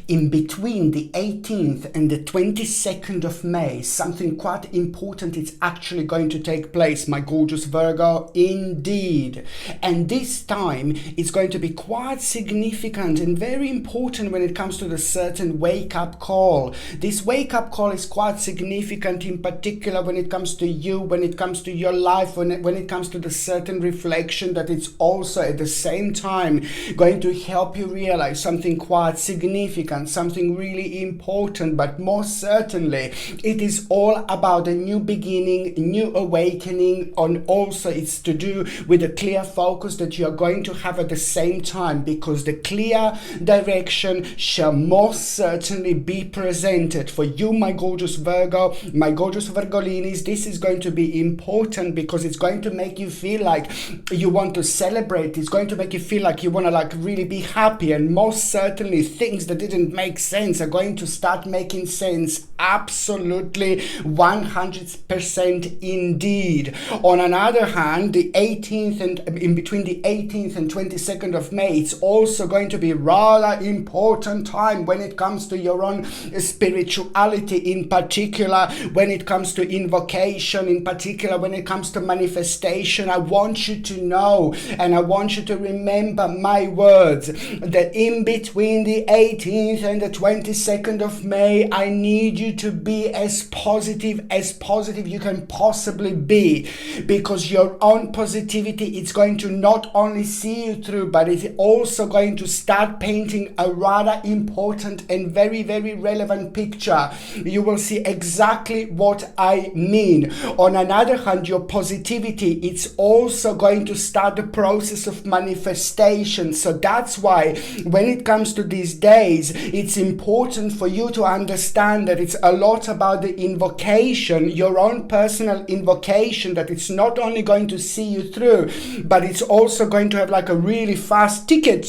in between the 18th and the 22nd of May, something quite important is actually going to take place, my gorgeous Virgo, indeed. And this time is going to be quite significant and very important when it comes to the certain wake-up call. This wake-up call is quite significant, in particular when it comes to you, when it comes to your life, when it comes to the certain reflection, that it's also at the same time going to help you realize something quite significant, something really important. But most certainly it is all about a new beginning, new awakening, and also it's to do with a clear focus that you are going to have at the same time, because the clear direction shall most certainly be presented for you, my gorgeous Virgo, my gorgeous Virgolinis. This is going to be important because it's going to make you feel like you want to celebrate. It's going to make you feel like you want to like really be happy, and most certainly things that didn't make sense are going to start making sense. Absolutely 100% indeed. On another hand, the 18th and in between the 18th and 22nd of May, it's also going to be rather important time when it comes to your own spirituality, in particular when it comes to invocation, in particular when it comes to manifestation. I want you to know and I want you to remember my words that in between the 18th and the 22nd of May, I need you to be as positive you can possibly be, because your own positivity is going to not only see you through, but it's also going to start painting a rather important and very, very relevant picture. You will see exactly what I mean. On another hand, your positivity, it's also going to start the process of manifestation. So that's why when it comes to these days, it's important for you to understand that it's a lot about the invocation, your own personal invocation, that it's not only going to see you through, but it's also going to have like a really fast ticket,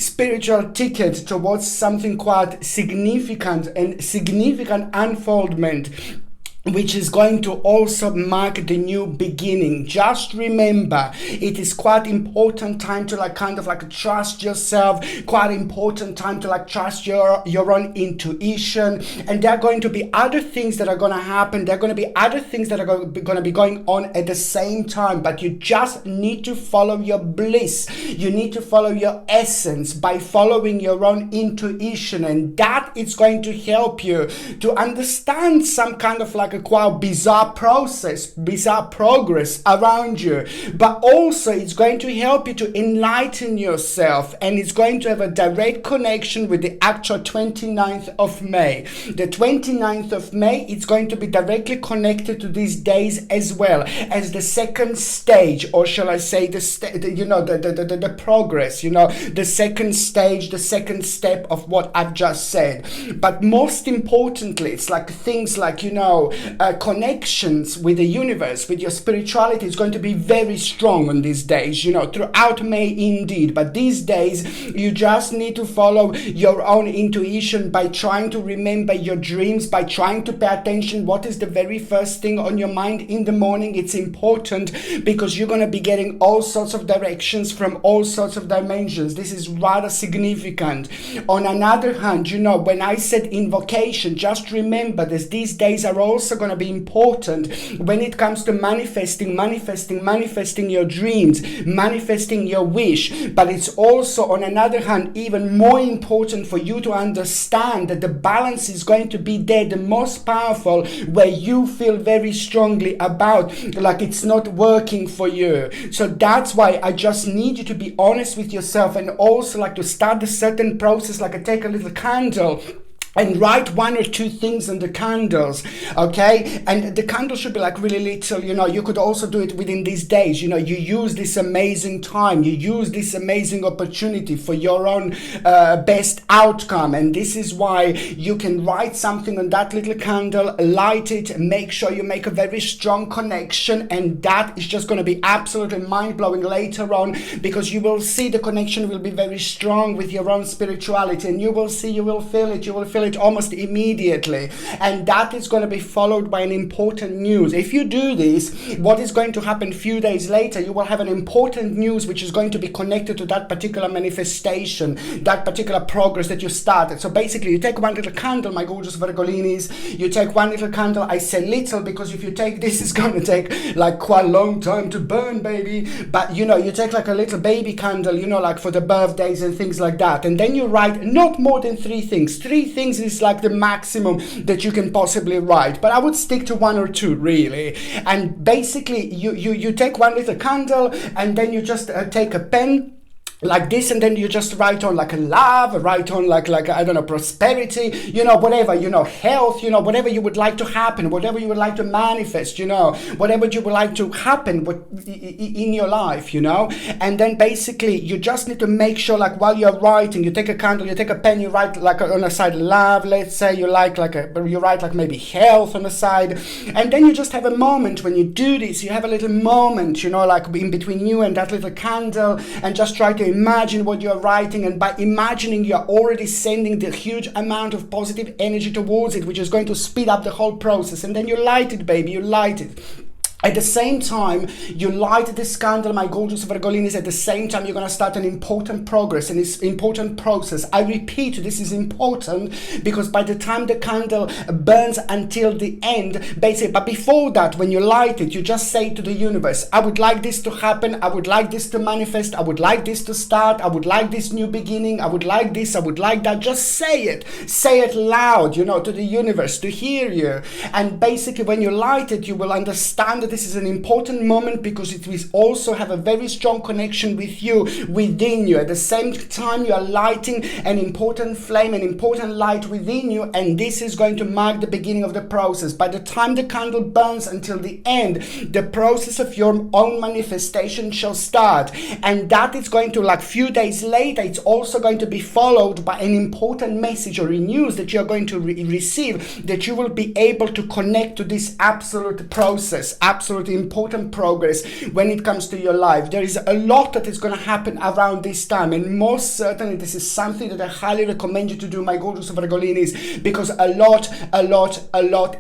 spiritual ticket towards something quite significant and significant unfoldment, which is going to also mark the new beginning. Just remember, it is quite important time to kind of trust yourself, quite important time to trust your own intuition. And there are going to be other things that are going to happen. There are going to be other things that are going to be going on at the same time, but you just need to follow your bliss. You need to follow your essence by following your own intuition, and that is going to help you to understand some kind of a quite bizarre progress around you, but also it's going to help you to enlighten yourself, and it's going to have a direct connection with the actual 29th of May. The 29th of May, it's going to be directly connected to these days as well as the second stage, or shall I say the progress, the second stage, the second step of what I've just said. But most importantly, it's like things like connections with the universe, with your spirituality is going to be very strong on these days, throughout May indeed. But these days, you just need to follow your own intuition by trying to remember your dreams, by trying to pay attention what is the very first thing on your mind in the morning. It's important because you're going to be getting all sorts of directions from all sorts of dimensions. This is rather significant. On another hand, when I said invocation, just remember that these days are also going to be important when it comes to manifesting your dreams, manifesting your wish. But it's also, on another hand, even more important for you to understand that the balance is going to be there, the most powerful, where you feel very strongly about it's not working for you. So that's why I just need you to be honest with yourself, and also to start a certain process, take a little candle and write one or two things on the candles, okay? And the candle should be really little, you could also do it within these days, you use this amazing time, you use this amazing opportunity for your own best outcome. And this is why you can write something on that little candle, light it, make sure you make a very strong connection, and that is just going to be absolutely mind-blowing later on, because you will see the connection will be very strong with your own spirituality, and you will see, you will feel it it almost immediately. And that is going to be followed by an important news. If you do this, what is going to happen a few days later, you will have an important news which is going to be connected to that particular manifestation, that particular progress that you started. So basically, you take one little candle, my gorgeous Virgolinis, you take one little candle. I say little because if you take this, it's going to take like quite a long time to burn, baby. But you know, you take like a little baby candle, you know, like for the birthdays and things like that. And then you write not more than 3 things. 3 things is like the maximum that you can possibly write. But I would stick to 1 or 2 really. And basically, you take one little candle and then you just take a pen like this, and then you just write on like a love, write on like I don't know, prosperity, you know, whatever, you know, health, you know, whatever you would like to happen, whatever you would like to manifest, you know, whatever you would like to happen in your life, you know. And then basically you just need to make sure, like, while you're writing, you take a candle, you take a pen, you write like on a side love, let's say, you write like maybe health on the side, and then you just have a moment when you do this, you have a little moment, you know, like in between you and that little candle, and just try to imagine what you're writing, and by imagining you're already sending the huge amount of positive energy towards it, which is going to speed up the whole process. And then you light it, baby, you light it. At the same time, you light this candle, my gorgeous Virgolinis. At the same time, you're going to start an important progress and this important process. I repeat, this is important because by the time the candle burns until the end, basically, but before that, when you light it, you just say to the universe, I would like this to happen. I would like this to manifest. I would like this to start. I would like this new beginning. I would like this. I would like that. Just say it. Say it loud, you know, to the universe to hear you. And basically, when you light it, you will understand that this is an important moment because it will also have a very strong connection with you, within you. At the same time, you are lighting an important flame, an important light within you, and this is going to mark the beginning of the process. By the time the candle burns until the end, the process of your own manifestation shall start. And that is going to, like, few days later, it's also going to be followed by an important message or news that you're going to receive, that you will be able to connect to this absolute process, absolutely important progress when it comes to your life. There is a lot that is going to happen around this time, and most certainly this is something that I highly recommend you to do, my gorgeous Virgolinis, because a lot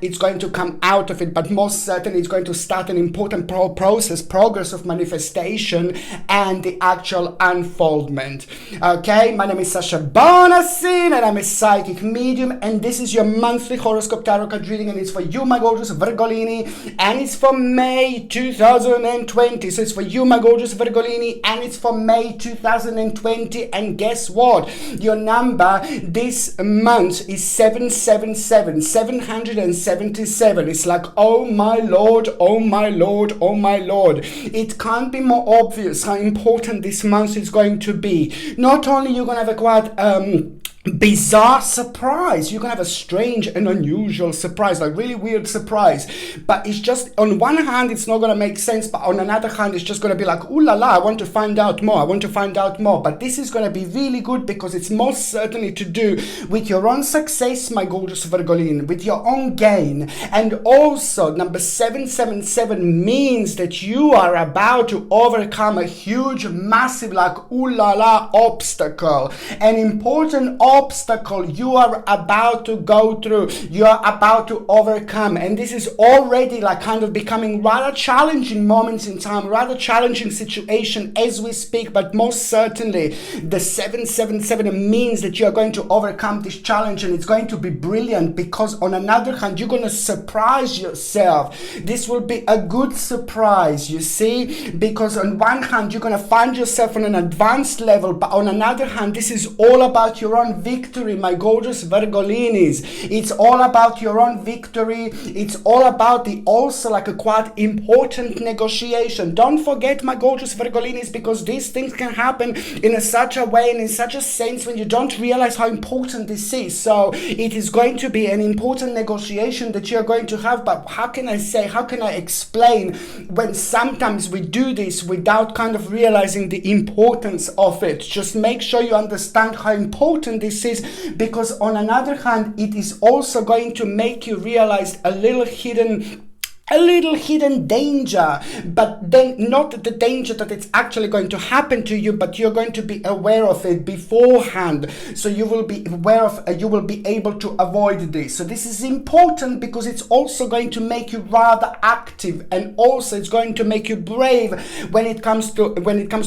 is going to come out of it, but most certainly it's going to start an important progress of manifestation and the actual unfoldment. Okay, my name is Sasha Bonasin and I'm a psychic medium, and this is your monthly horoscope tarot card reading, and it's for you, my gorgeous Virgolini, and it's for May 2020. So it's for you, my gorgeous Virgolini, and it's for May 2020. And guess what? Your number this month is 777, 777. It's like, oh my Lord, oh my Lord, oh my Lord. It can't be more obvious how important this month is going to be. Not only you're going to have a quite bizarre surprise, you're gonna have a strange and unusual surprise, like really weird surprise, but it's just, on one hand it's not gonna make sense, but on another hand it's just gonna be like, ooh la la, I want to find out more, I want to find out more. But this is gonna be really good because it's most certainly to do with your own success, my gorgeous Virgolin, with your own gain. And also number 777 means that you are about to overcome a huge, massive, like ooh la la obstacle, an important obstacle you are about to go through, you are about to overcome. And this is already like kind of becoming rather challenging moments in time, rather challenging situation as we speak. But most certainly the 777 means that you are going to overcome this challenge, and it's going to be brilliant because on another hand you're going to surprise yourself. This will be a good surprise, you see, because on one hand you're going to find yourself on an advanced level, but on another hand this is all about your own victory, my gorgeous Virgolinis. It's all about your own victory. It's all about the also like a quite important negotiation. Don't forget, my gorgeous Virgolinis, because these things can happen in such a way and in such a sense when you don't realize how important this is. So it is going to be an important negotiation that you're going to have. But how can I say, how can I explain when sometimes we do this without kind of realizing the importance of it? Just make sure you understand how important this is, because on another hand it is also going to make you realize a little hidden a little hidden danger, but then not the danger that it's actually going to happen to you, but you're going to be aware of it beforehand, so you will be aware of, you will be able to avoid this. So this is important because it's also going to make you rather active, and also it's going to make you brave when it comes to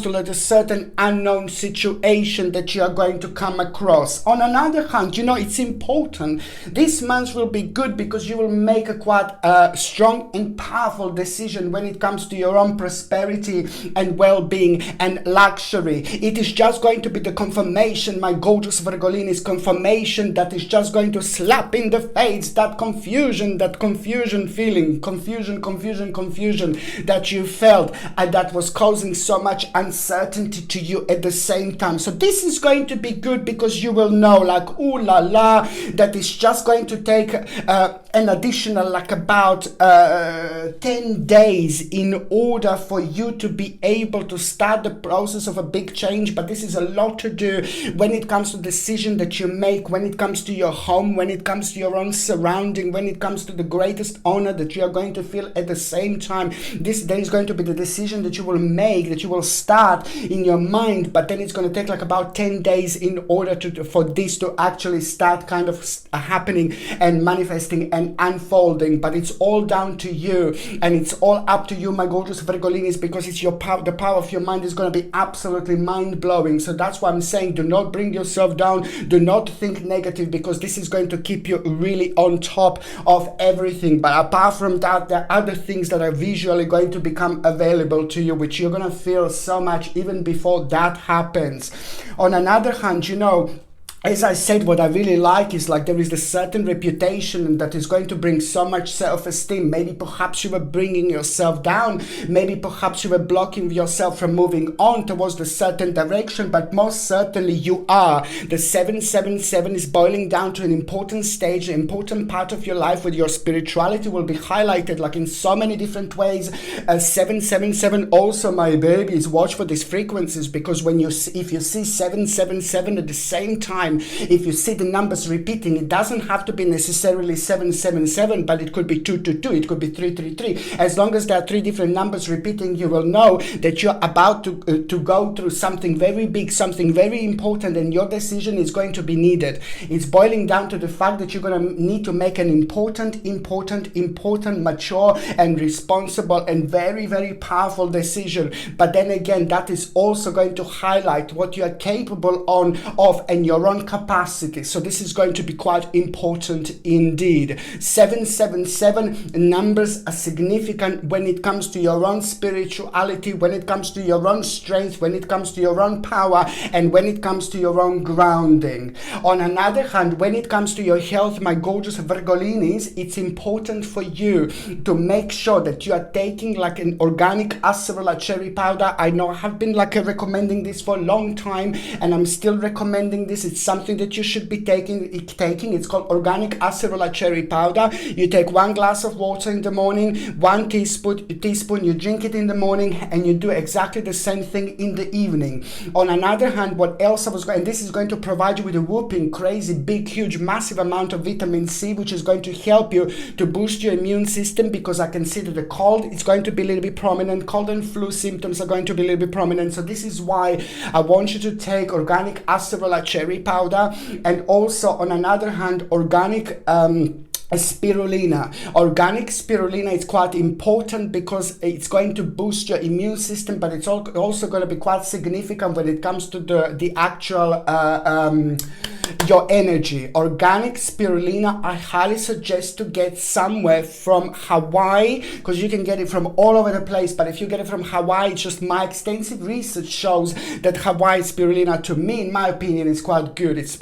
like a certain unknown situation that you are going to come across. On another hand, you know, it's important, this month will be good because you will make a quite strong and powerful decision when it comes to your own prosperity and well-being and luxury. It is just going to be the confirmation, my gorgeous Virgolinis, confirmation that is just going to slap in the face that confusion feeling, confusion that you felt, and that was causing so much uncertainty to you at the same time. So this is going to be good because you will know, like, ooh la la, that is just going to take an additional like about 10 days in order for you to be able to start the process of a big change. But this is a lot to do when it comes to decision that you make, when it comes to your home, when it comes to your own surrounding, when it comes to the greatest honor that you are going to feel at the same time. There is going to be the decision that you will make, that you will start in your mind, but then it's going to take like about 10 days in order for this to actually start kind of happening and manifesting and unfolding. But it's all down to you, and it's all up to you, my gorgeous Virgolinis, because it's your power. The power of your mind is going to be absolutely mind-blowing. So that's why I'm saying, do not bring yourself down, do not think negative, because this is going to keep you really on top of everything. But apart from that, there are other things that are visually going to become available to you, which you're going to feel so much even before that happens. On another hand, you know, as I said, what I really like is like there is a certain reputation that is going to bring so much self-esteem. Maybe perhaps you were bringing yourself down. Maybe perhaps you were blocking yourself from moving on towards the certain direction, but most certainly you are. The 777 is boiling down to an important stage, an important part of your life where your spirituality will be highlighted like in so many different ways. 777 also, my babies, watch for these frequencies, because when if you see 777 at the same time, if you see the numbers repeating, it doesn't have to be necessarily 777, but it could be 222, it could be 333. As long as there are three different numbers repeating, you will know that you're about to go through something very big, something very important, and your decision is going to be needed. It's boiling down to the fact that you're going to need to make an important, mature and responsible and very, very powerful decision. But then again, that is also going to highlight what you are capable of and your own capacity. So this is going to be quite important indeed. 777 numbers are significant when it comes to your own spirituality, when it comes to your own strength, when it comes to your own power, and when it comes to your own grounding. On another hand, when it comes to your health, my gorgeous Virgolinis, it's important for you to make sure that you are taking like an organic acerola cherry powder. I know I have been like recommending this for a long time, and I'm still recommending this. It's something that you should be taking. It's called organic acerola cherry powder. You take 1 glass of water in the morning, 1 teaspoon, you drink it in the morning, and you do exactly the same thing in the evening. On another hand, what else and this is going to provide you with a whooping, crazy, big, huge, massive amount of vitamin C, which is going to help you to boost your immune system, because I can see that the cold is going to be a little bit prominent. Cold and flu symptoms are going to be a little bit prominent. So this is why I want you to take organic acerola cherry powder, and also on another hand, organic spirulina. Organic spirulina is quite important because it's going to boost your immune system, but it's also going to be quite significant when it comes to the actual your energy. Organic spirulina, I highly suggest to get somewhere from Hawaii, because you can get it from all over the place, but if you get it from Hawaii, it's just my extensive research shows that Hawaii spirulina, to me, in my opinion, is quite good. It's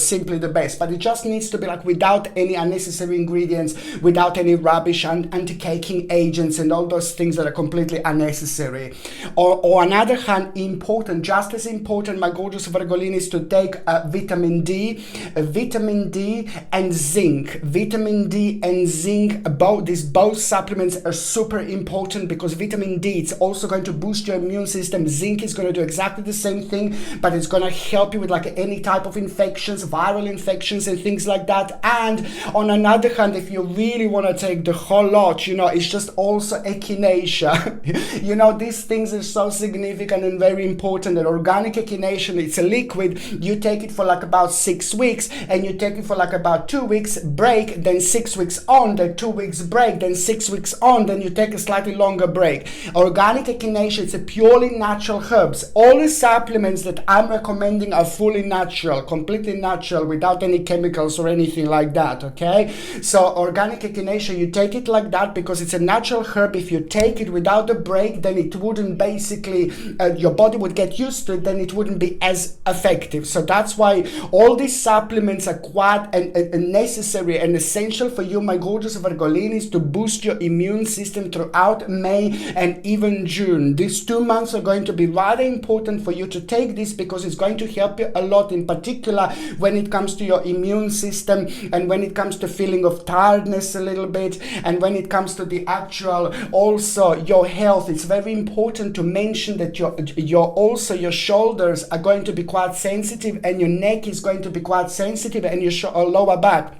simply the best, but it just needs to be like without any unnecessary ingredients, without any rubbish and anti-caking agents and all those things that are completely unnecessary. Or on the other hand, important, just as important, my gorgeous Virgolinis, to take vitamin vitamin D, and zinc. Vitamin D and zinc, both supplements are super important because vitamin D, it's also going to boost your immune system. Zinc is going to do exactly the same thing, but it's going to help you with like any type of infections, viral infections and things like that. And on another hand, if you really want to take the whole lot, you know, it's just also echinacea. You know, these things are so significant and very important. And organic echinacea, it's a liquid. You take it for like about 6 weeks, and you take it for like about 2 weeks, break, then 6 weeks on, then 2 weeks break, then 6 weeks on, then you take a slightly longer break. Organic echinacea, it's a purely natural herbs. All the supplements that I'm recommending are fully natural, completely natural, without any chemicals or anything like that, okay? So organic echinacea, you take it like that because it's a natural herb. If you take it without a break, then it wouldn't basically, your body would get used to it, then it wouldn't be as effective. So that's why all these supplements are quite necessary and essential for you, my gorgeous Virgolinis, to boost your immune system throughout May and even June. These 2 months are going to be rather important for you to take this because it's going to help you a lot, in particular when it comes to your immune system and when it comes to feeling of tiredness a little bit, and when it comes to the actual also your health. It's very important to mention that your shoulders are going to be quite sensitive, and your neck is going to be quite sensitive, and your lower back,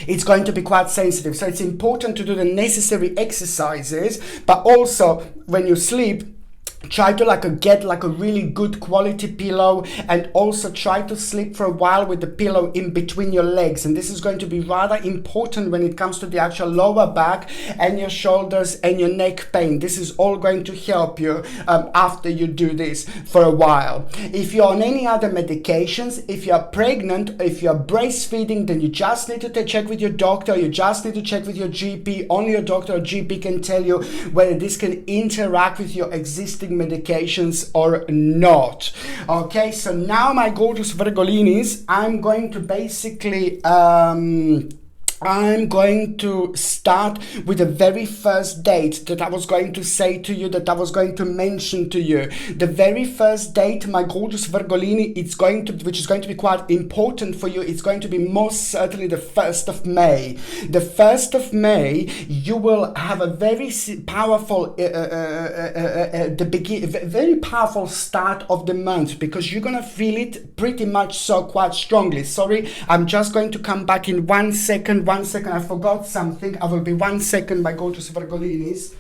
it's going to be quite sensitive. So it's important to do the necessary exercises, but also when you sleep, try to get a really good quality pillow, and also try to sleep for a while with the pillow in between your legs. And this is going to be rather important when it comes to the actual lower back and your shoulders and your neck pain. This is all going to help you after you do this for a while. If you're on any other medications, if you're pregnant, if you're breastfeeding, then you just need to check with your doctor. You just need to check with your GP. Only your doctor or GP can tell you whether this can interact with your existing medications or not. Okay, so now my gorgeous Virgolinis, I'm going to basically I'm going to start with the very first date that I was going to say to you, that I was going to mention to you. The very first date, my gorgeous Virgolini, which is going to be quite important for you, it's going to be most certainly the 1st of May. The 1st of May, you will have a very powerful, very powerful start of the month, because you're going to feel it pretty much so quite strongly. Sorry, I'm just going to come back in 1 second. 1 second, I forgot something. I will be 1 second, my gorgeous Virgolinis.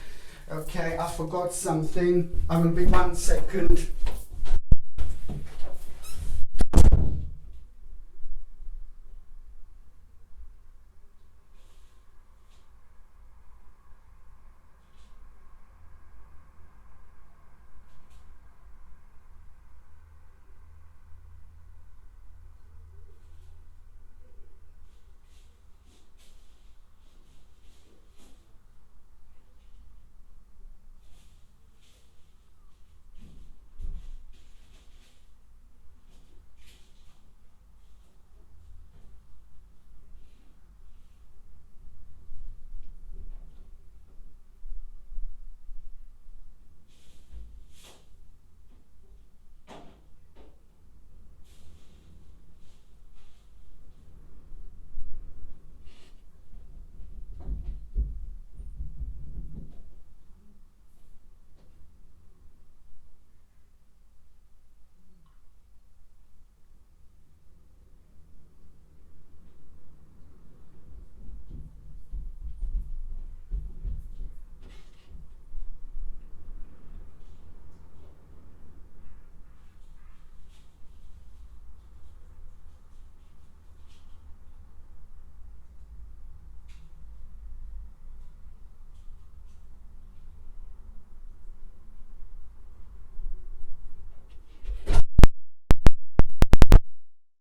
Okay, I forgot something. I will be 1 second.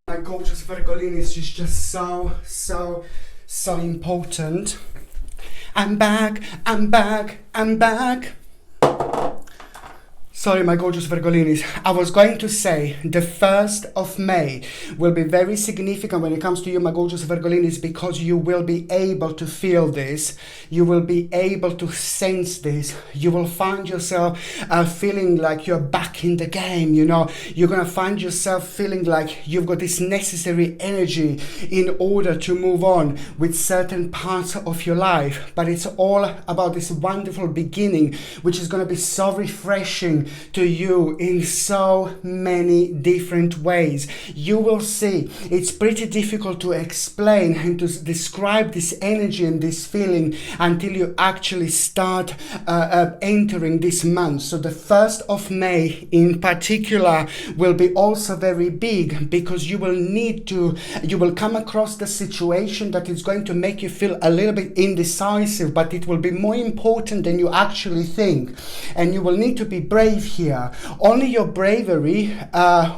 My gorgeous Virgolinis is just so important. I'm back. Sorry, my gorgeous Virgolinis. I was going to say the 1st of May will be very significant when it comes to you, my gorgeous Virgolinis, because you will be able to feel this. You will be able to sense this. You will find yourself feeling like you're back in the game, you know. You're going to find yourself feeling like you've got this necessary energy in order to move on with certain parts of your life. But it's all about this wonderful beginning, which is going to be so refreshing to you in so many different ways. You will see it's pretty difficult to explain and to describe this energy and this feeling until you actually start entering this month. So the 1st of May in particular will be also very big, because you will come across the situation that is going to make you feel a little bit indecisive, but it will be more important than you actually think, and you will need to be brave here. Only your bravery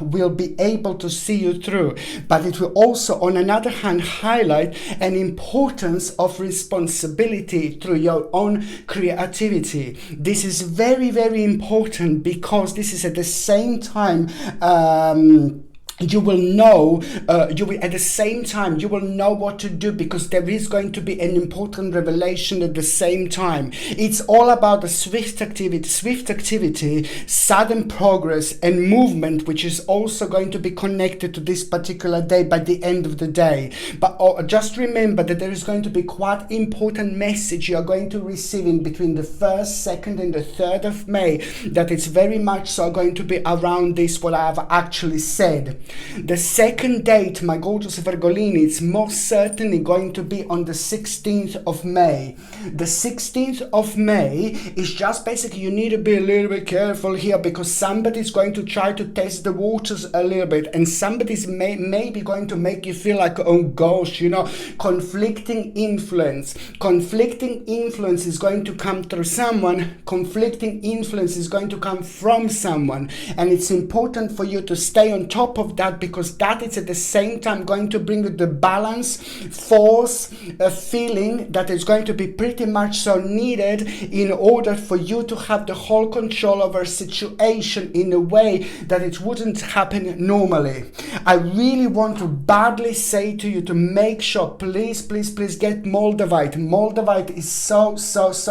will be able to see you through, but it will also, on another hand, highlight an importance of responsibility through your own creativity. This is very, very important, because this is at the same time you will know at the same time you will know what to do, because there is going to be an important revelation at the same time. It's all about the swift activity, sudden progress and movement, which is also going to be connected to this particular day by the end of the day. But just remember that there is going to be quite important message you are going to receive in between the 1st, 2nd and the 3rd of May, that it's very much so going to be around this, what I have actually said. The second date, my gorgeous Virgolini, it's most certainly going to be on the 16th of May. The 16th of May is just basically, you need to be a little bit careful here, because somebody's going to try to test the waters a little bit, and somebody's maybe going to make you feel like, oh gosh, you know, conflicting influence. Conflicting influence is going to come through someone. Conflicting influence is going to come from someone, and it's important for you to stay on top of that, because that is at the same time going to bring you the balance, force, feeling that is going to be pretty much so needed in order for you to have the whole control over a situation in a way that it wouldn't happen normally. I really want to badly say to you to make sure, please get Moldavite. Moldavite is so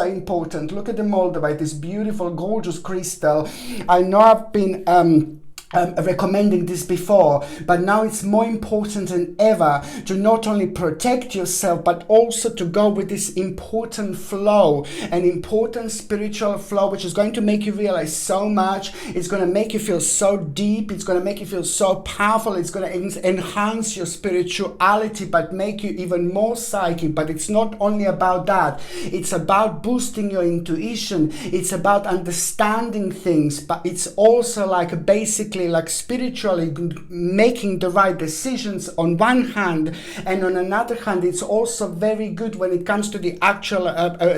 important. Look at the Moldavite, this beautiful, gorgeous crystal. I know I've been recommending this before, but now it's more important than ever to not only protect yourself, but also to go with this important flow, an important spiritual flow, which is going to make you realize so much. It's going to make you feel so deep. It's going to make you feel so powerful. It's going to enhance your spirituality, but make you even more psychic. But it's not only about that. It's about boosting your intuition. It's about understanding things, but it's also like basically like spiritually making the right decisions on one hand, and on another hand it's also very good when it comes to the actual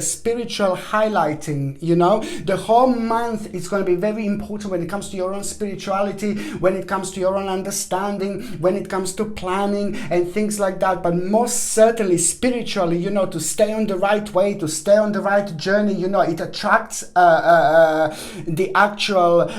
spiritual highlighting. You know, the whole month is going to be very important when it comes to your own spirituality, when it comes to your own understanding, when it comes to planning and things like that. But most certainly spiritually, you know, to stay on the right way, to stay on the right journey, you know, it attracts the actual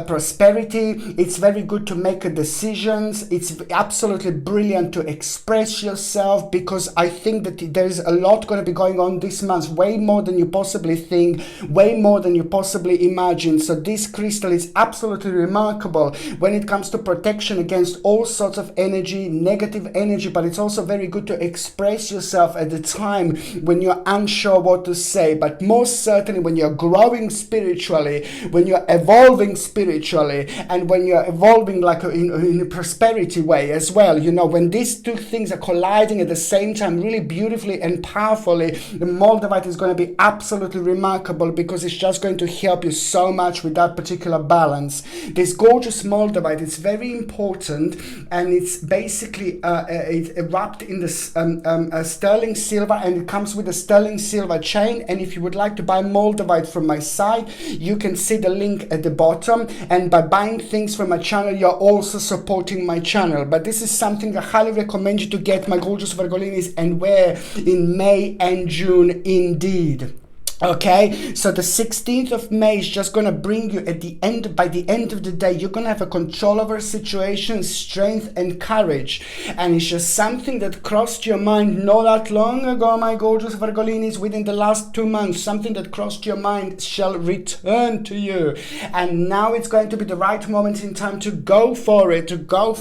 prosperity. It's very good to make decisions. It's absolutely brilliant to express yourself, because I think that there's a lot going to be going on this month, way more than you possibly think, way more than you possibly imagine. So this crystal is absolutely remarkable when it comes to protection against all sorts of energy, negative energy, but it's also very good to express yourself at the time when you're unsure what to say. But most certainly when you're growing spiritually, when you're evolving spiritually, and when you're evolving like in a prosperity way as well, you know, when these two things are colliding at the same time really beautifully and powerfully, the Moldavite is going to be absolutely remarkable, because it's just going to help you so much with that particular balance. This gorgeous Moldavite is very important, and it's basically it's wrapped in this sterling silver, and it comes with a sterling silver chain. And if you would like to buy Moldavite from my site, you can see the link at the bottom, and by buying things from my channel, you're also supporting my channel. But this is something I highly recommend you to get, my gorgeous Virgolinis, and wear in May and June indeed. Okay, so the 16th of May is just going to bring you by the end of the day, you're going to have a control over a situation, strength and courage. And it's just something that crossed your mind not that long ago, my gorgeous Virgolinis, within the last 2 months. Something that crossed your mind shall return to you. And now it's going to be the right moment in time to go for it, and go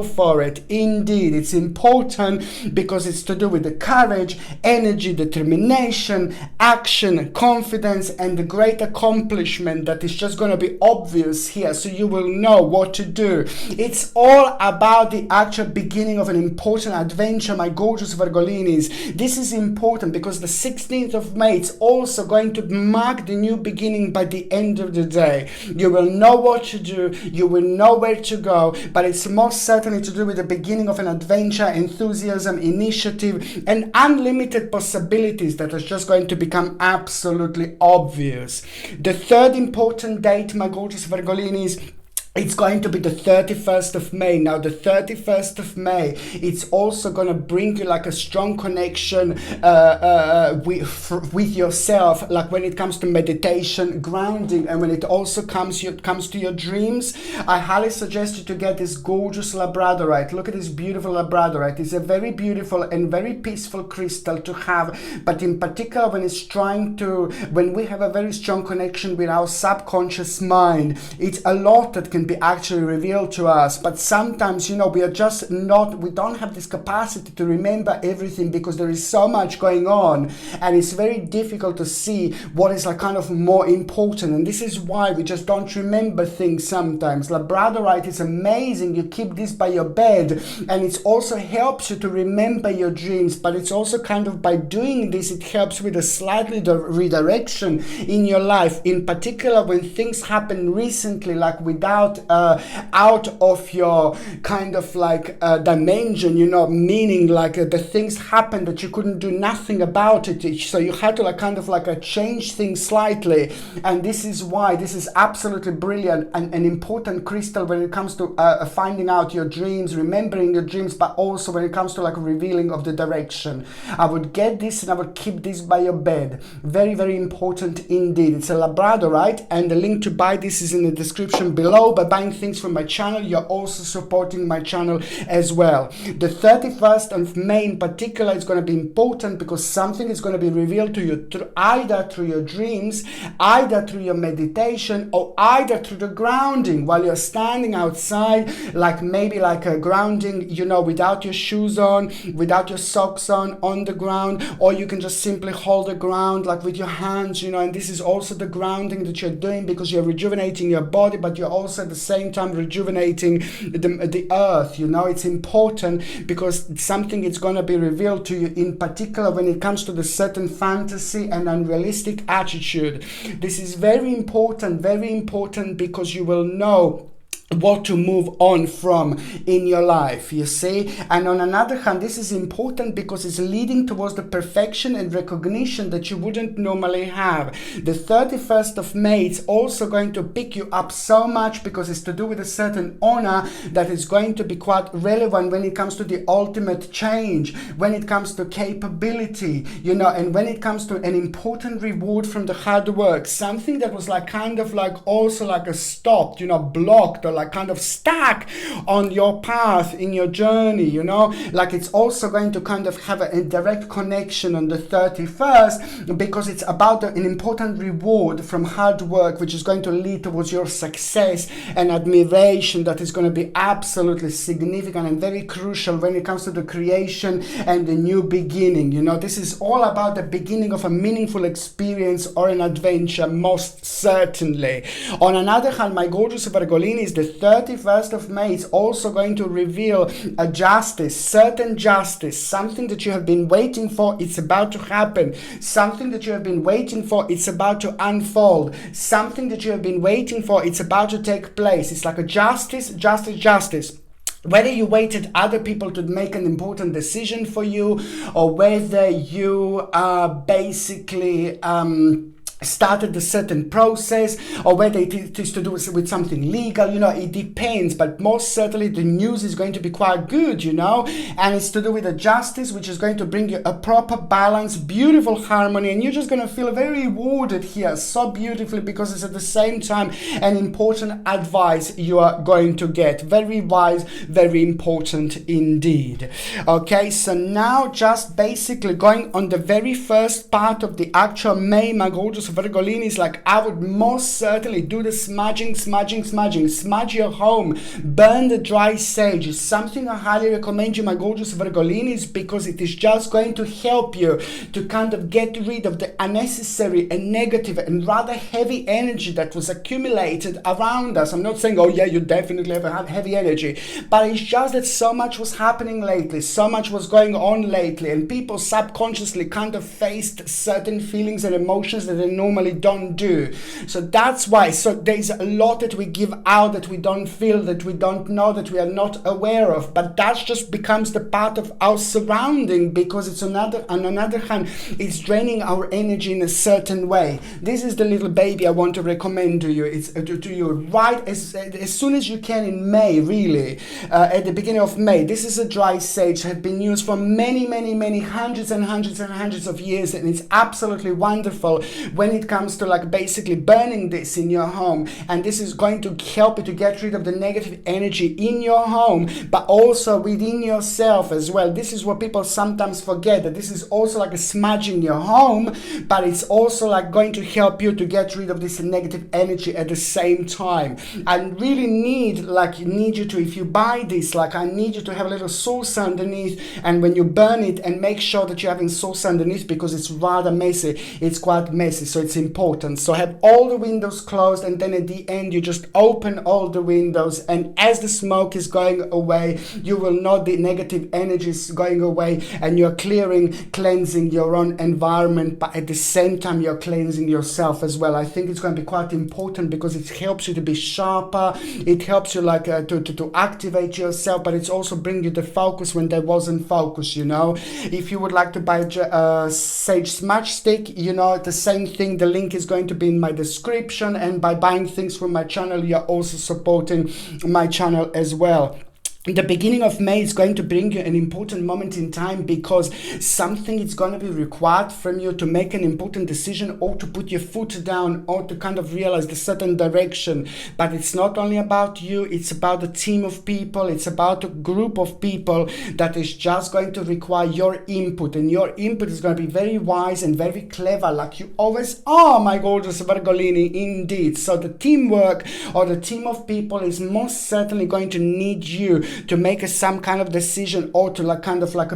for it. Indeed, it's important because it's to do with the courage, energy, determination, action, confidence, and the great accomplishment that is just going to be obvious here, so you will know what to do. It's all about the actual beginning of an important adventure, my gorgeous Virgolinis. This is important because the 16th of May, it's also going to mark the new beginning by the end of the day. You will know what to do, you will know where to go, but it's most certainly to do with the beginning of an adventure, enthusiasm, initiative, and unlimited possibilities that is just going to become absolutely obvious. The third important date, my gorgeous Virgolinis, it's going to be the 31st of May. Now, the 31st of May, it's also going to bring you like a strong connection with yourself, like when it comes to meditation, grounding, and when it also comes to your dreams. I highly suggest you to get this gorgeous labradorite. Look at this beautiful labradorite. It's a very beautiful and very peaceful crystal to have, but in particular when we have a very strong connection with our subconscious mind, it's a lot that can be actually revealed to us. But sometimes, we don't have this capacity to remember everything because there is so much going on, and it's very difficult to see what is like kind of more important, and this is why we just don't remember things sometimes. Labradorite is amazing. You keep this by your bed, and it also helps you to remember your dreams, but it's also kind of by doing this, it helps with a slightly redirection in your life, in particular when things happen recently, like without out of your kind of like dimension, meaning like the things happened that you couldn't do nothing about it, so you had to like kind of like change things slightly. And this is why this is absolutely brilliant and an important crystal when it comes to finding out your dreams, remembering your dreams, but also when it comes to like revealing of the direction. I would get this and I would keep this by your bed. Very, very important indeed. It's a labradorite, and the link to buy this is in the description below. By buying things from my channel, you're also supporting my channel as well. The 31st of May in particular is going to be important because something is going to be revealed to you either through your dreams, either through your meditation, or either through the grounding while you're standing outside, like maybe like a grounding, without your shoes on, without your socks on the ground, or you can just simply hold the ground like with your hands, and this is also the grounding that you're doing because you're rejuvenating your body, but you're also at the same time rejuvenating the earth. It's important because something is going to be revealed to you, in particular when it comes to the certain fantasy and unrealistic attitude. This is very important because you will know what to move on from in your life, you see. And on another hand, this is important because it's leading towards the perfection and recognition that you wouldn't normally have. The 31st of May, it's also going to pick you up so much because it's to do with a certain honor that is going to be quite relevant when it comes to the ultimate change, when it comes to capability, and when it comes to an important reward from the hard work, something that was like kind of like also like a stopped, blocked, or like kind of stuck on your path in your journey, like it's also going to kind of have a direct connection on the 31st because it's about an important reward from hard work, which is going to lead towards your success and admiration that is going to be absolutely significant and very crucial when it comes to the creation and the new beginning. This is all about the beginning of a meaningful experience or an adventure, most certainly. On another hand, my gorgeous Virgolinis, the 31st of May is also going to reveal a justice, certain justice, something that you have been waiting for, it's about to happen. Something that you have been waiting for, it's about to unfold. Something that you have been waiting for, it's about to take place. It's like a justice. Whether you waited other people to make an important decision for you, or whether you are basically started a certain process, or whether it is to do with something legal, it depends, but most certainly the news is going to be quite good, and it's to do with the justice, which is going to bring you a proper balance, beautiful harmony, and you're just going to feel very rewarded here so beautifully, because it's at the same time an important advice you are going to get. Very wise, very important indeed. Okay, so now just basically going on the very first part of the actual May, my gorgeous Virgolinis, like I would most certainly do the smudging, smudge your home, burn the dry sage. It's something I highly recommend you, my gorgeous Virgolinis, because it is just going to help you to kind of get rid of the unnecessary and negative and rather heavy energy that was accumulated around us. I'm not saying, oh yeah, you definitely have heavy energy, but it's just that so much was happening lately, so much was going on lately, and people subconsciously kind of faced certain feelings and emotions that they normally don't do. So that's why. So there's a lot that we give out that we don't feel, that we don't know, that we are not aware of, but that just becomes the part of our surrounding, because it's on another hand, it's draining our energy in a certain way. This is the little baby I want to recommend to you. It's to you right as soon as you can in May, really, at the beginning of May. This is a dry sage, have been used for many hundreds of years, and it's absolutely wonderful when it comes to like basically burning this in your home. And this is going to help you to get rid of the negative energy in your home, but also within yourself as well. This is what people sometimes forget, that this is also like a smudging your home, but it's also like going to help you to get rid of this negative energy at the same time. I really need you to, if you buy this, like I need you to have a little sauce underneath, and when you burn it, and make sure that you're having sauce underneath, because it's rather messy. It's quite messy, so it's important. So have all the windows closed, and then at the end you just open all the windows, and as the smoke is going away, you will know the negative energy is going away, and you're cleansing your own environment, but at the same time you're cleansing yourself as well. I think it's going to be quite important, because it helps you to be sharper, it helps you like to activate yourself, but it's also bring you the focus when there wasn't focus. If you would like to buy a sage smudge stick, the same thing, the link is going to be in my description, and by buying things from my channel, you're also supporting my channel as well. The beginning of May is going to bring you an important moment in time, because something is going to be required from you to make an important decision, or to put your foot down, or to kind of realize the certain direction. But it's not only about you, it's about a team of people, it's about a group of people that is just going to require your input, and your input is going to be very wise and very clever, like you always are, my gorgeous Virgolini, indeed. So the teamwork or the team of people is most certainly going to need you to make some kind of decision, or to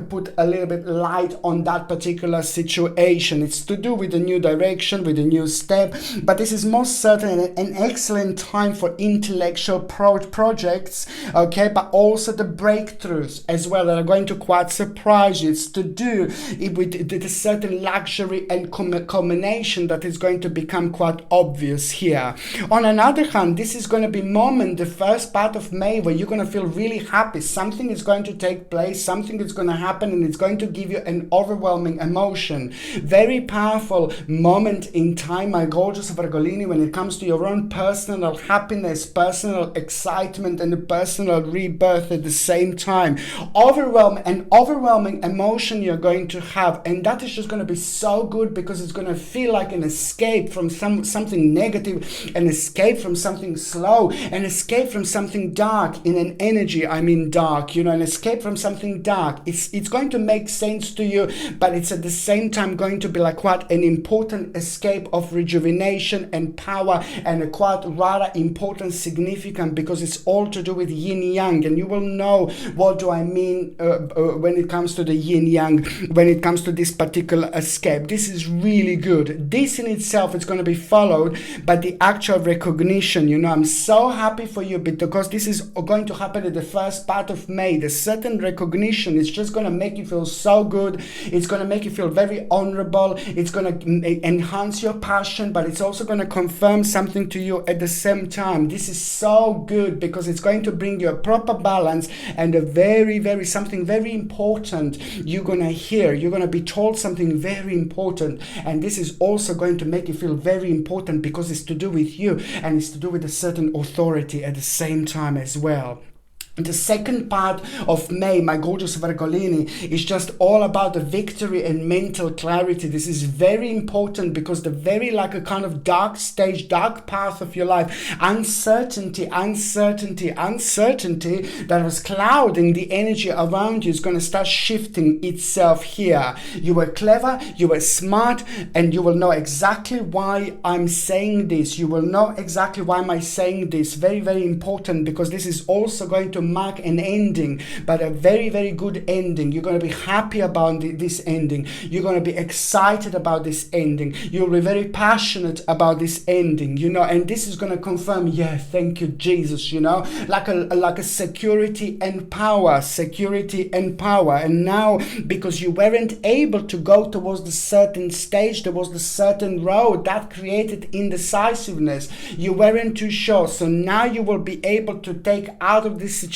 put a little bit light on that particular situation. It's to do with a new direction, with a new step, but this is most certainly an excellent time for intellectual projects, okay, but also the breakthroughs as well that are going to quite surprise you. It's to do with the certain luxury and combination that is going to become quite obvious here. On another hand, this is going to be the first part of May, where you're going to feel really happy. Something is going to take place, something is going to happen, and it's going to give you an overwhelming emotion. Very powerful moment in time, my gorgeous Virgolini, when it comes to your own personal happiness, personal excitement, and personal rebirth at the same time. Overwhelming emotion you're going to have, and that is just going to be so good, because it's going to feel like an escape from something negative, an escape from something slow, an escape from something dark in an energy. Dark, an escape from something dark. It's going to make sense to you, but it's at the same time going to be like quite an important escape of rejuvenation and power, and a quite rather important, significant, because it's all to do with yin yang, and you will know what do I mean when it comes to the yin yang, when it comes to this particular escape. This is really good. This in itself is going to be followed by the actual recognition. I'm so happy for you, because this is going to happen at the first first part of May, the certain recognition is just going to make you feel so good. It's going to make you feel very honorable. It's going to enhance your passion, but it's also going to confirm something to you at the same time. This is so good because it's going to bring you a proper balance and a very something very important you're going to hear. You're going to be told something very important, and this is also going to make you feel very important because it's to do with you and it's to do with a certain authority at the same time as well. The second part of May, my gorgeous Virgolini, is just all about the victory and mental clarity. This is very important because the very like a kind of dark stage, dark path of your life, uncertainty that was clouding the energy around you is going to start shifting itself here. You were clever, you were smart, and you will know exactly why I'm saying this. You will know exactly why am I saying this. Very important, because this is also going to mark an ending, but a very good ending. You're going to be happy about this ending. You're going to be excited about this ending. You'll be very passionate about this ending, you know, and this is going to confirm, yeah, thank you, Jesus, you know, like a security and power. And now, because you weren't able to go towards the certain stage, there was the certain road that created indecisiveness. You weren't too sure. So now you will be able to take out of this situation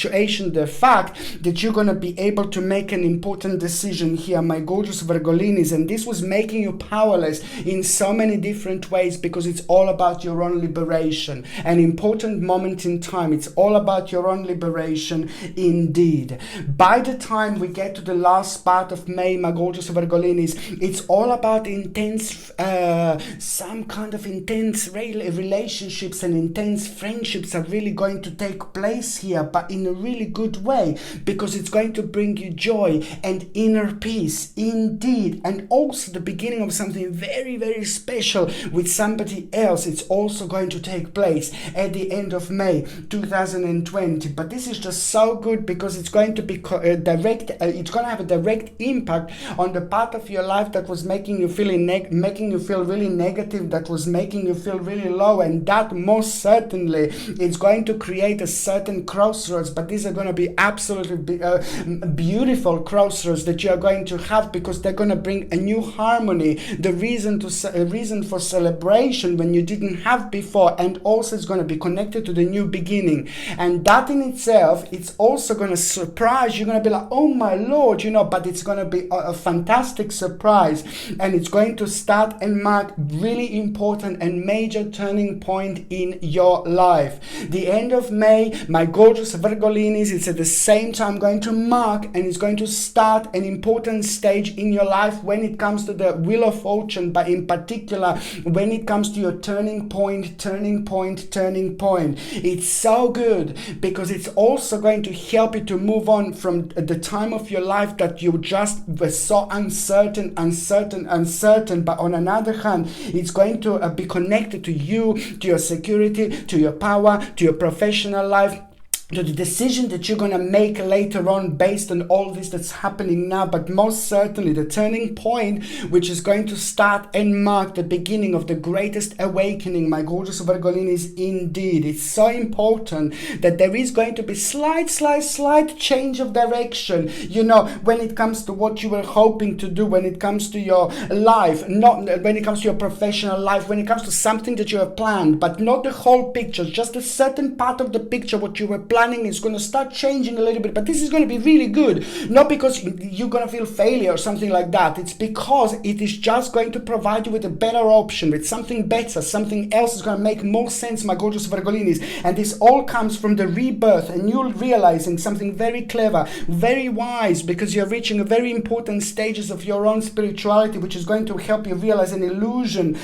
the fact that you're going to be able to make an important decision here, my gorgeous Virgolinis. And this was making you powerless in so many different ways, because it's all about your own liberation. An important moment in time. It's all about your own liberation indeed. By the time we get to the last part of May, my gorgeous Virgolinis, it's all about intense, some kind of intense relationships and intense friendships are really going to take place here, but in a really good way, because it's going to bring you joy and inner peace indeed, and also the beginning of something very special with somebody else. It's also going to take place at the end of May 2020, but this is just so good because it's going to be direct. It's going to have a direct impact on the part of your life that was making you feel really negative, that was making you feel really low, and that most certainly it's going to create a certain crossroads. But these are going to be absolutely beautiful crossroads that you are going to have, because they're going to bring a new harmony, the reason for celebration when you didn't have before, and also it's going to be connected to the new beginning. And that in itself, it's also going to surprise. You're going to be like, oh my Lord, you know, but it's going to be a fantastic surprise, and it's going to start and mark really important and major turning point in your life. The end of May, my gorgeous Virgolinis, it's at the same time going to mark and it's going to start an important stage in your life when it comes to the Wheel of Fortune, but in particular when it comes to your turning point. It's so good because it's also going to help you to move on from the time of your life that you just were so uncertain, but on another hand, it's going to be connected to you, to your security, to your power, to your professional life, to the decision that you're going to make later on based on all this that's happening now, but most certainly the turning point, which is going to start and mark the beginning of the greatest awakening, my gorgeous Virgolinis, indeed. It's so important that there is going to be slight change of direction, you know, when it comes to what you were hoping to do, when it comes to your life, not when it comes to your professional life, when it comes to something that you have planned, but not the whole picture, just a certain part of the picture, what you were planning is going to start changing a little bit. But this is going to be really good, not because you're going to feel failure or something like that. It's because it is just going to provide you with a better option, with something better, something else is going to make more sense, my gorgeous Virgolinis. And this all comes from the rebirth, and you're realizing something very clever, very wise, because you're reaching a very important stages of your own spirituality, which is going to help you realize an illusion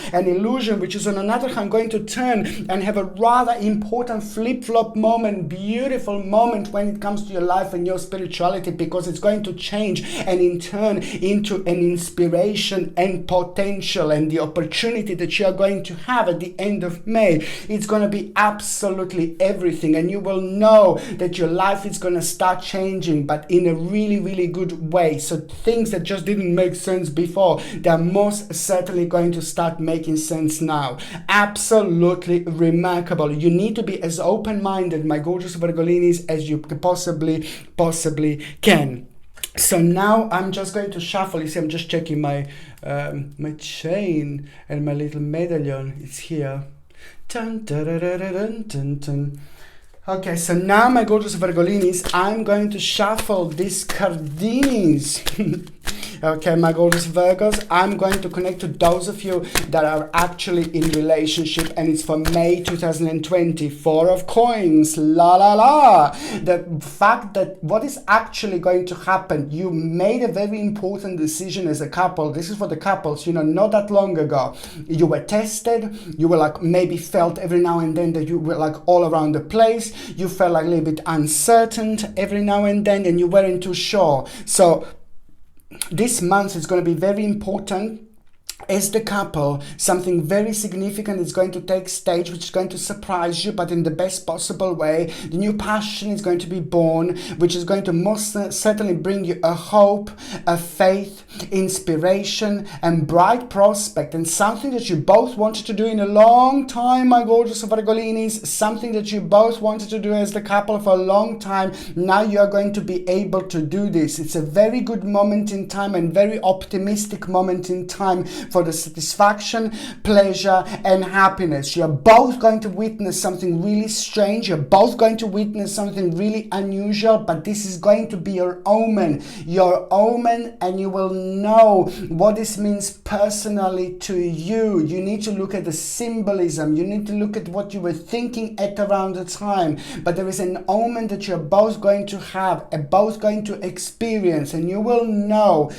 which is on another hand going to turn and have a rather important flip-flop moment, beautiful moment when it comes to your life and your spirituality, because it's going to change and in turn into an inspiration and potential, and the opportunity that you are going to have at the end of May, it's going to be absolutely everything, and you will know that your life is going to start changing, but in a really good way. So things that just didn't make sense before, they're most certainly going to start making sense now. Absolutely remarkable. You need to be as open-minded, my gorgeous Virgolinis, Virgolinis as you possibly can. So now I'm just going to shuffle. You see, I'm just checking my my chain and my little medallion. It's here. Dun, dun, dun, dun, dun, dun, dun. Okay, so now my gorgeous Virgolinis, I'm going to shuffle these cardinis. Okay, my gorgeous Virgos, I'm going to connect to those of you that are actually in relationship, and it's for May 2020. Four of coins, la la la. The fact that what is actually going to happen, you made a very important decision as a couple. This is for the couples, you know, not that long ago. You were tested, you were like maybe felt every now and then that you were like all around the place. You felt like a little bit uncertain every now and then, and you weren't too sure. So this month is going to be very important. As the couple, something very significant is going to take stage, which is going to surprise you, but in the best possible way. The new passion is going to be born, which is going to most certainly bring you a hope, a faith, inspiration, and bright prospect, and something that you both wanted to do in a long time, my gorgeous Virgolinis, something that you both wanted to do as the couple for a long time. Now you are going to be able to do this. It's a very good moment in time and very optimistic moment in time for the satisfaction, pleasure, and happiness. You're both going to witness something really strange. You're both going to witness something really unusual, but this is going to be your omen, and you will know what this means personally to you. You need to look at the symbolism. You need to look at what you were thinking at around the time, but there is an omen that you're both going to have and both going to experience, and you will know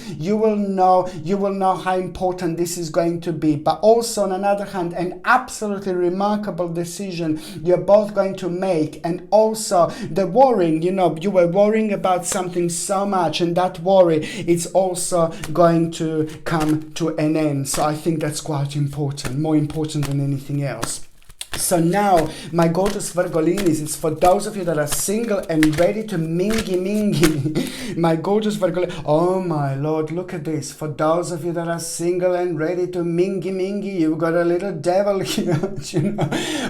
how important this is going to be. But also on another hand, an absolutely remarkable decision you're both going to make. And also the worrying, you know, you were worrying about something so much, and that worry, it's also going to come to an end. So I think that's quite important, more important than anything else. So now, my gorgeous Virgolinis, it's for those of you that are single and ready to mingy. My gorgeous Virgolini, oh my Lord, look at this. For those of you that are single and ready to mingy, you've got a little devil here, you know,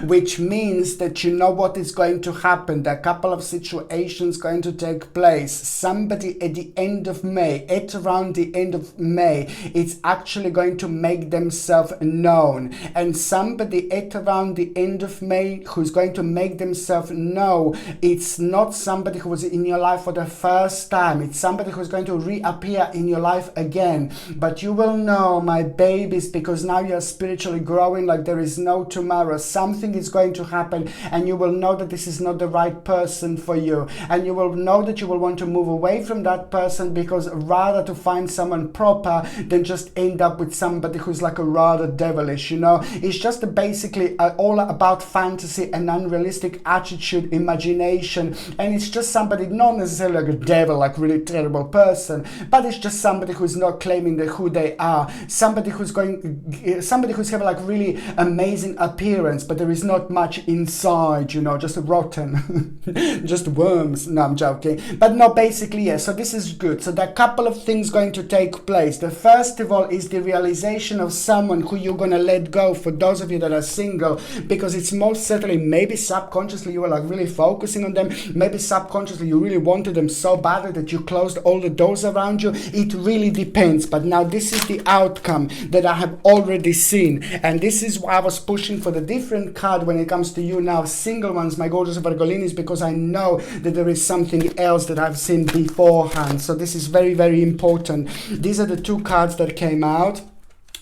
which means that you know what is going to happen. There are a couple of situations going to take place. Somebody at the end of May, at around the end of May, it's actually going to make themselves known. And somebody at around the end of May who's going to make themselves know, it's not somebody who was in your life for the first time. It's somebody who's going to reappear in your life again. But you will know, my babies, because now you're spiritually growing like there is no tomorrow. Something is going to happen, and you will know that this is not the right person for you. And you will know that you will want to move away from that person, because rather to find someone proper than just end up with somebody who's like a rather devilish, you know. It's just basically all about fantasy and unrealistic attitude, imagination, and it's just somebody not necessarily like a devil, like really terrible person, but it's just somebody who's not claiming who they are, somebody who's having like really amazing appearance, but there is not much inside, you know, just rotten, just worms. No, I'm joking, but no, basically, yeah. So this is good. So there are a couple of things going to take place. The first of all is the realization of someone who you're gonna let go, for those of you that are single, because it's most certainly, maybe subconsciously you were like really focusing on them, maybe subconsciously you really wanted them so badly that you closed all the doors around you. It really depends, but now this is the outcome that I have already seen, and this is why I was pushing for the different card when it comes to you now single ones, my gorgeous Virgolinis, because I know that there is something else that I've seen beforehand. So this is very, very important. These are the two cards that came out.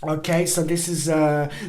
Okay, so this is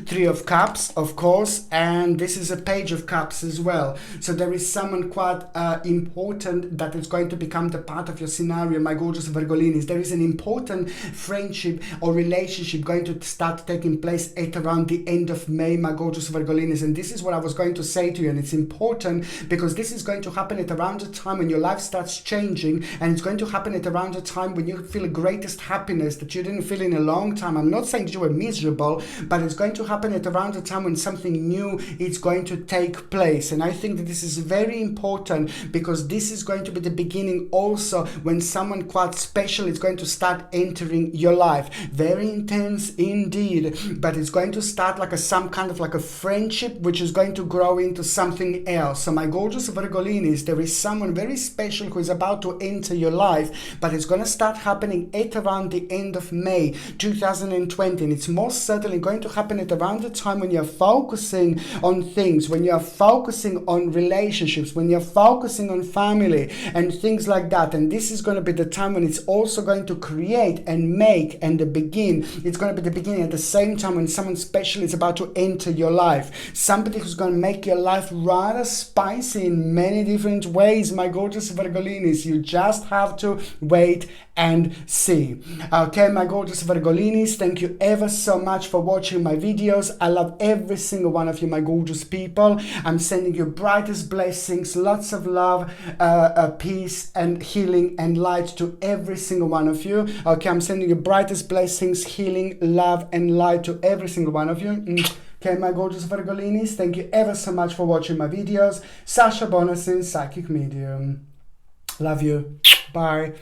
Three of Cups, of course, and this is a Page of Cups as well. So there is someone quite important that is going to become the part of your scenario, my gorgeous Virgolinis. There is an important friendship or relationship going to start taking place at around the end of May, my gorgeous Virgolinis. And this is what I was going to say to you, and it's important because this is going to happen at around the time when your life starts changing, and it's going to happen at around the time when you feel the greatest happiness that you didn't feel in a long time. I'm not saying that you or miserable, but it's going to happen at around the time when something new is going to take place. And I think that this is very important, because this is going to be the beginning also when someone quite special is going to start entering your life. Very intense indeed, but it's going to start like some kind of like a friendship, which is going to grow into something else. So my gorgeous Virgolinis, there is someone very special who is about to enter your life, but it's going to start happening at around the end of May 2020, and it's most certainly going to happen at around the time when you're focusing on things, when you're focusing on relationships, when you're focusing on family and things like that. And this is going to be the time when it's also going to create and make and begin. It's going to be the beginning at the same time when someone special is about to enter your life. Somebody who's going to make your life rather spicy in many different ways, my gorgeous Virgolinis. You just have to wait and see. Okay, my gorgeous Virgolinis, thank you ever so much for watching my videos. I love every single one of you, my gorgeous people. I'm sending you brightest blessings, lots of love, peace and healing and light to every single one of you. Okay, I'm sending you brightest blessings, healing, love and light to every single one of you. Okay, my gorgeous Virgolinis, thank you ever so much for watching my videos. Sasha Bonasin, Psychic Medium. Love you. Bye.